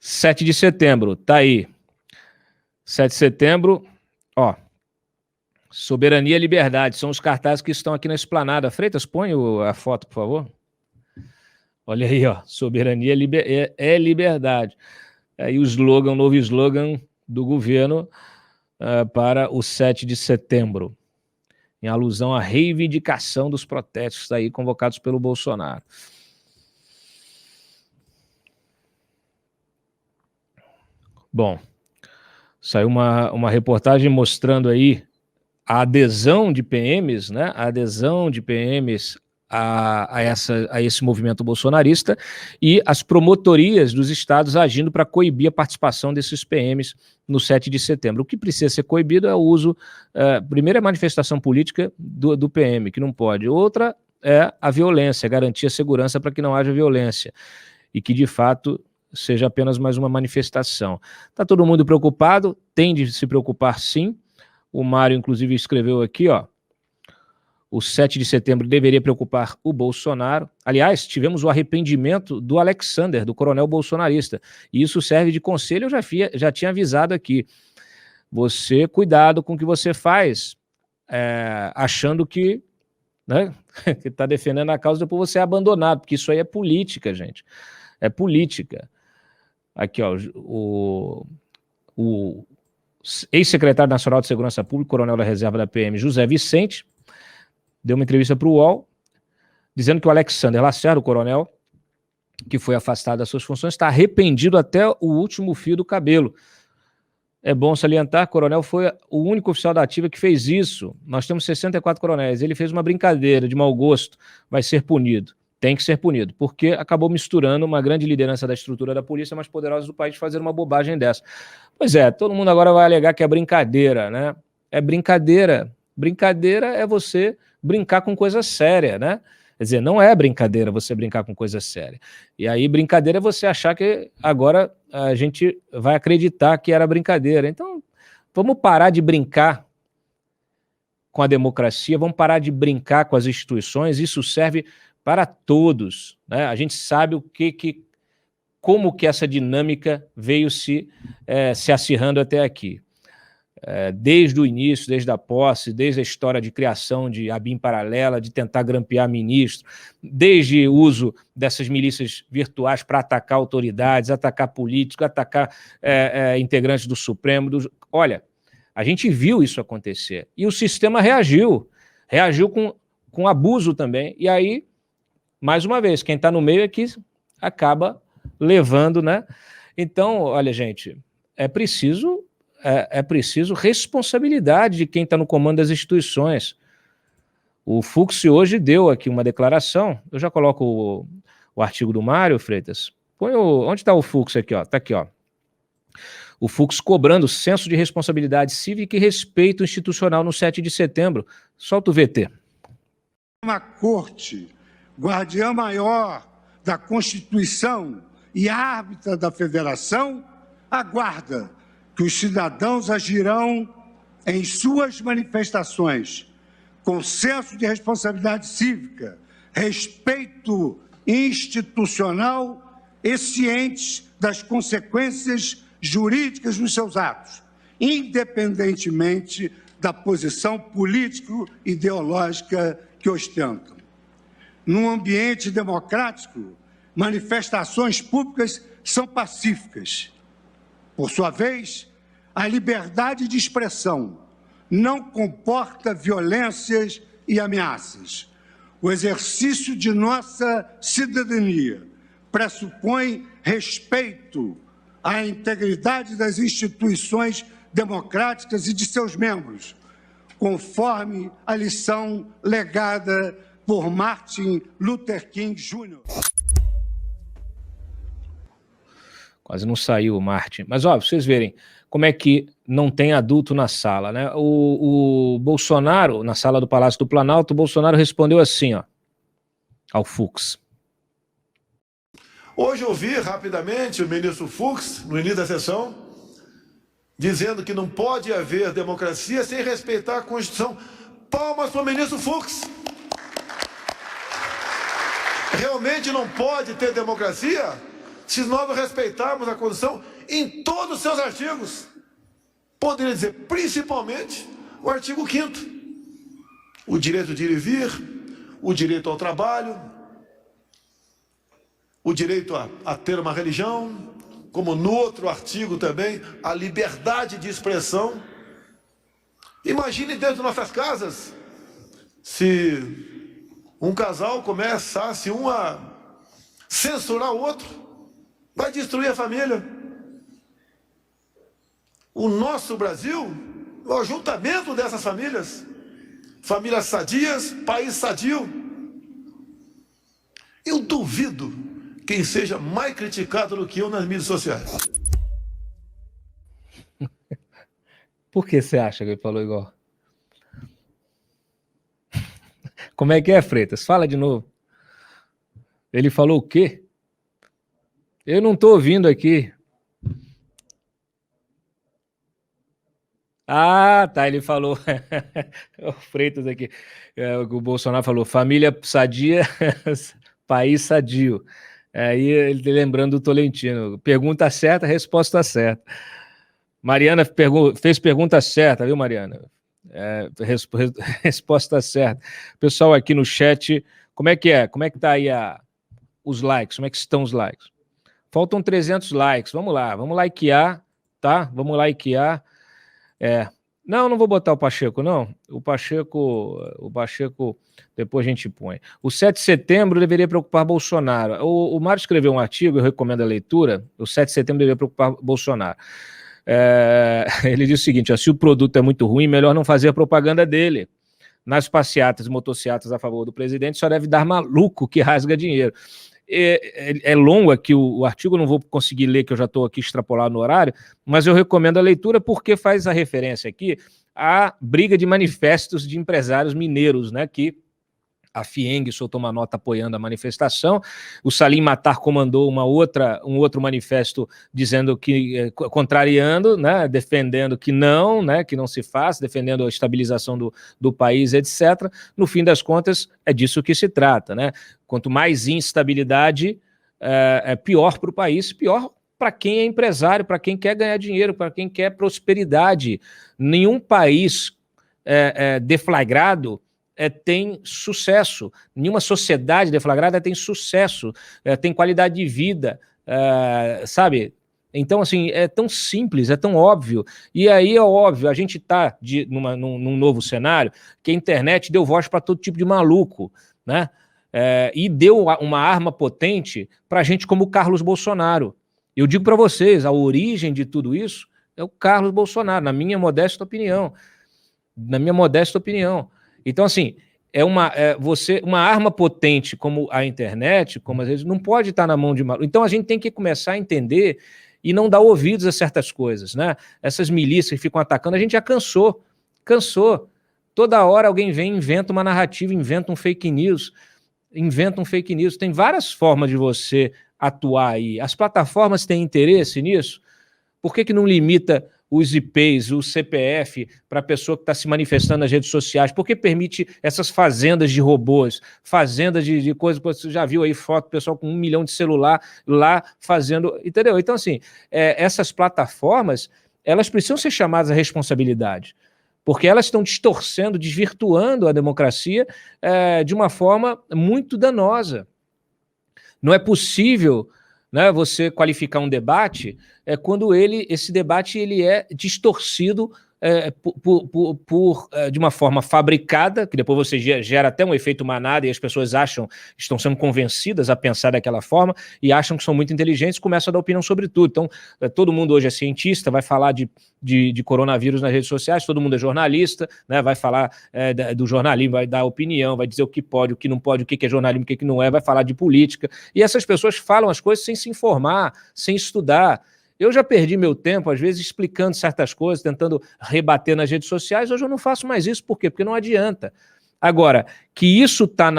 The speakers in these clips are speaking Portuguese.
7 de setembro, tá aí. 7 de setembro, ó. Soberania e liberdade, são os cartazes que estão aqui na esplanada. Freitas, põe a foto, por favor. Olha aí, ó. Soberania é liberdade. Aí o slogan, o novo slogan do governo para o 7 de setembro, em alusão à reivindicação dos protestos aí convocados pelo Bolsonaro. Bom, saiu uma reportagem mostrando aí a adesão de PMs, né? A adesão de PMs a esse movimento bolsonarista e as promotorias dos estados agindo para coibir a participação desses PMs no 7 de setembro. O que precisa ser coibido é o uso, primeiro é a manifestação política do PM, que não pode. Outra é a violência, garantir a segurança para que não haja violência e que, de fato, seja apenas mais uma manifestação. Está todo mundo preocupado? Tem de se preocupar, sim. O Mário, inclusive, escreveu aqui, ó, o 7 de setembro deveria preocupar o Bolsonaro. Aliás, tivemos o arrependimento do Alexander, do coronel bolsonarista, e isso serve de conselho, eu já tinha avisado aqui. Você, cuidado com o que você faz, achando que né, está defendendo a causa, depois você é abandonado, porque isso aí é política, gente. É política. Aqui, ó, o ex-secretário nacional de Segurança Pública, coronel da reserva da PM, José Vicente, deu uma entrevista para o UOL, dizendo que o Alexander Lacerda, o coronel, que foi afastado das suas funções, está arrependido até o último fio do cabelo. É bom salientar, o coronel foi o único oficial da ativa que fez isso. Nós temos 64 coronéis. Ele fez uma brincadeira de mau gosto, vai ser punido. Tem que ser punido, porque acabou misturando uma grande liderança da estrutura da polícia mais poderosa do país fazer uma bobagem dessa. Pois é, todo mundo agora vai alegar que é brincadeira, né? É brincadeira. Brincadeira é você brincar com coisa séria, né? Quer dizer, não é brincadeira você brincar com coisa séria. E aí, brincadeira é você achar que agora a gente vai acreditar que era brincadeira. Então, vamos parar de brincar com a democracia, vamos parar de brincar com as instituições, isso serve para todos, né? A gente sabe como que essa dinâmica veio se acirrando até aqui. Desde o início, desde a posse, desde a história de criação de ABIN paralela, de tentar grampear ministro, desde o uso dessas milícias virtuais para atacar autoridades, atacar políticos, atacar integrantes do Supremo. Olha, a gente viu isso acontecer. E o sistema reagiu com abuso também. E aí, mais uma vez, quem está no meio é que acaba levando, né? Então, olha, gente, é preciso responsabilidade de quem está no comando das instituições. O Fux hoje deu aqui uma declaração, eu já coloco o artigo do Mário Freitas, onde está o Fux aqui, ó? Está aqui, ó. O Fux cobrando senso de responsabilidade cívica e respeito institucional no 7 de setembro. Solta o VT. Uma corte, guardiã maior da Constituição e árbitra da Federação, aguarda que os cidadãos agirão em suas manifestações com senso de responsabilidade cívica, respeito institucional e cientes das consequências jurídicas dos seus atos, independentemente da posição político-ideológica que ostentam. Num ambiente democrático, manifestações públicas são pacíficas. Por sua vez, a liberdade de expressão não comporta violências e ameaças. O exercício de nossa cidadania pressupõe respeito à integridade das instituições democráticas e de seus membros, conforme a lição legada por Martin Luther King Jr. Quase não saiu o Martin. Mas, ó, pra vocês verem como é que não tem adulto na sala, né? O Bolsonaro, na sala do Palácio do Planalto, o Bolsonaro respondeu assim, ó, ao Fux. Hoje eu ouvi rapidamente o ministro Fux, no início da sessão, dizendo que não pode haver democracia sem respeitar a Constituição. Palmas para o ministro Fux. Realmente não pode ter democracia se nós não respeitarmos a Constituição em todos os seus artigos. Poderia dizer, principalmente, o artigo 5º. O direito de ir e vir, o direito ao trabalho, o direito a ter uma religião, como no outro artigo também, a liberdade de expressão. Imagine dentro de nossas casas, se um casal começasse um a censurar o outro, vai destruir a família. O nosso Brasil é o ajuntamento dessas famílias. Famílias sadias, país sadio. Eu duvido quem seja mais criticado do que eu nas mídias sociais. Por que você acha que ele falou igual? Como é que é, Freitas? Fala de novo. Ele falou o quê? Eu não estou ouvindo aqui. Ah, tá, ele falou. O Freitas aqui. O Bolsonaro falou, família sadia, país sadio. Aí ele lembrando do Tolentino. Pergunta certa, resposta certa. Mariana fez pergunta certa, viu, Mariana? Resposta certa. Pessoal aqui no chat, como é que é? Como é que tá aí os likes? Como é que estão os likes? Faltam 300 likes. Vamos lá, vamos likear, tá? Vamos likear. Não vou botar o Pacheco, não. O Pacheco, depois a gente põe. O 7 de setembro deveria preocupar Bolsonaro. O Mário escreveu um artigo, eu recomendo a leitura. O 7 de setembro deveria preocupar Bolsonaro. Ele diz o seguinte, ó, se o produto é muito ruim, melhor não fazer a propaganda dele. Nas passeatas e motocicletas a favor do presidente, só deve dar maluco que rasga dinheiro. É longo aqui o artigo, não vou conseguir ler, que eu já estou aqui extrapolado no horário, mas eu recomendo a leitura porque faz a referência aqui à briga de manifestos de empresários mineiros, né, que a FIENG soltou uma nota apoiando a manifestação, o Salim Matar comandou um outro manifesto dizendo que, contrariando, né, defendendo que não se faça, defendendo a estabilização do país, etc. No fim das contas, é disso que se trata, né? Quanto mais instabilidade, é pior para o país, pior para quem é empresário, para quem quer ganhar dinheiro, para quem quer prosperidade. Nenhum país deflagrado tem sucesso, nenhuma sociedade deflagrada tem sucesso, tem qualidade de vida, sabe? Então, assim, é tão simples, é tão óbvio. E aí é óbvio, a gente está num novo cenário que a internet deu voz para todo tipo de maluco, né? E deu uma arma potente para gente como o Carlos Bolsonaro. Eu digo para vocês, a origem de tudo isso é o Carlos Bolsonaro, na minha modesta opinião. Então, assim, uma arma potente como a internet, como às vezes, não pode estar na mão de maluco. Então, a gente tem que começar a entender e não dar ouvidos a certas coisas, né? Essas milícias que ficam atacando, a gente já cansou. Toda hora alguém vem, inventa uma narrativa, inventa um fake news. Tem várias formas de você atuar aí. As plataformas têm interesse nisso? Por que não limita os IPs, o CPF, para a pessoa que está se manifestando nas redes sociais? Por que permite essas fazendas de robôs, fazendas de coisas, você já viu aí foto, pessoal com 1 milhão de celular lá fazendo, entendeu? Então, assim, essas plataformas, elas precisam ser chamadas à responsabilidade, porque elas estão distorcendo, desvirtuando a democracia de uma forma muito danosa. Não é possível, né, você qualificar um debate quando esse debate ele é distorcido de uma forma fabricada, que depois você gera até um efeito manada e as pessoas estão sendo convencidas a pensar daquela forma e acham que são muito inteligentes e começam a dar opinião sobre tudo. Então, todo mundo hoje é cientista, vai falar de coronavírus nas redes sociais, todo mundo é jornalista, né, vai falar do jornalismo, vai dar opinião, vai dizer o que pode, o que não pode, o que é jornalismo, o que não é, vai falar de política. E essas pessoas falam as coisas sem se informar, sem estudar. Eu já perdi meu tempo, às vezes, explicando certas coisas, tentando rebater nas redes sociais. Hoje eu não faço mais isso. Por quê? Porque não adianta. Agora, que isso está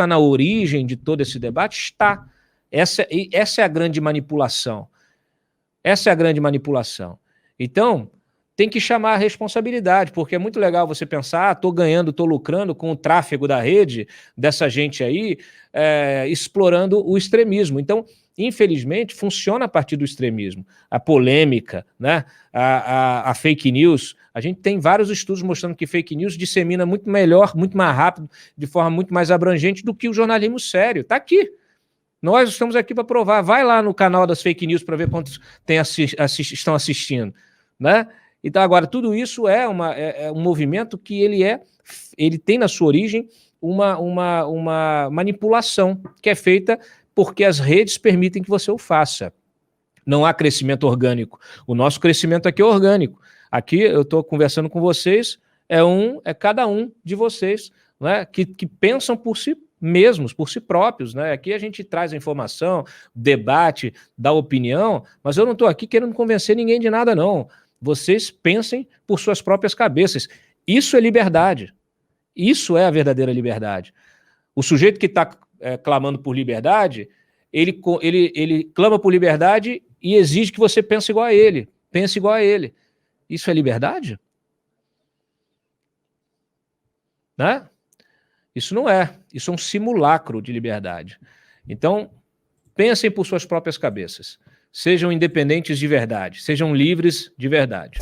na origem de todo esse debate, está. Essa é a grande manipulação. Então, tem que chamar a responsabilidade, porque é muito legal você pensar, estou ganhando, estou lucrando com o tráfego da rede, dessa gente aí, explorando o extremismo. Então, infelizmente, funciona a partir do extremismo. A polêmica, né? A fake news. A gente tem vários estudos mostrando que fake news dissemina muito melhor, muito mais rápido, de forma muito mais abrangente do que o jornalismo sério. Está aqui. Nós estamos aqui para provar. Vai lá no canal das fake news para ver quantos estão assistindo, né? Então, agora, tudo isso é um movimento que ele tem na sua origem uma manipulação que é feita porque as redes permitem que você o faça. Não há crescimento orgânico. O nosso crescimento aqui é orgânico. Aqui eu estou conversando com vocês, é cada um de vocês, né, que pensam por si mesmos, por si próprios, né? Aqui a gente traz a informação, debate, dá opinião, mas eu não estou aqui querendo convencer ninguém de nada, não. Vocês pensem por suas próprias cabeças. Isso é liberdade. Isso é a verdadeira liberdade. O sujeito que está clamando por liberdade, ele clama por liberdade e exige que você pense igual a ele. Pense igual a ele. Isso é liberdade? Né? Isso não é. Isso é um simulacro de liberdade. Então, pensem por suas próprias cabeças. Sejam independentes de verdade. Sejam livres de verdade.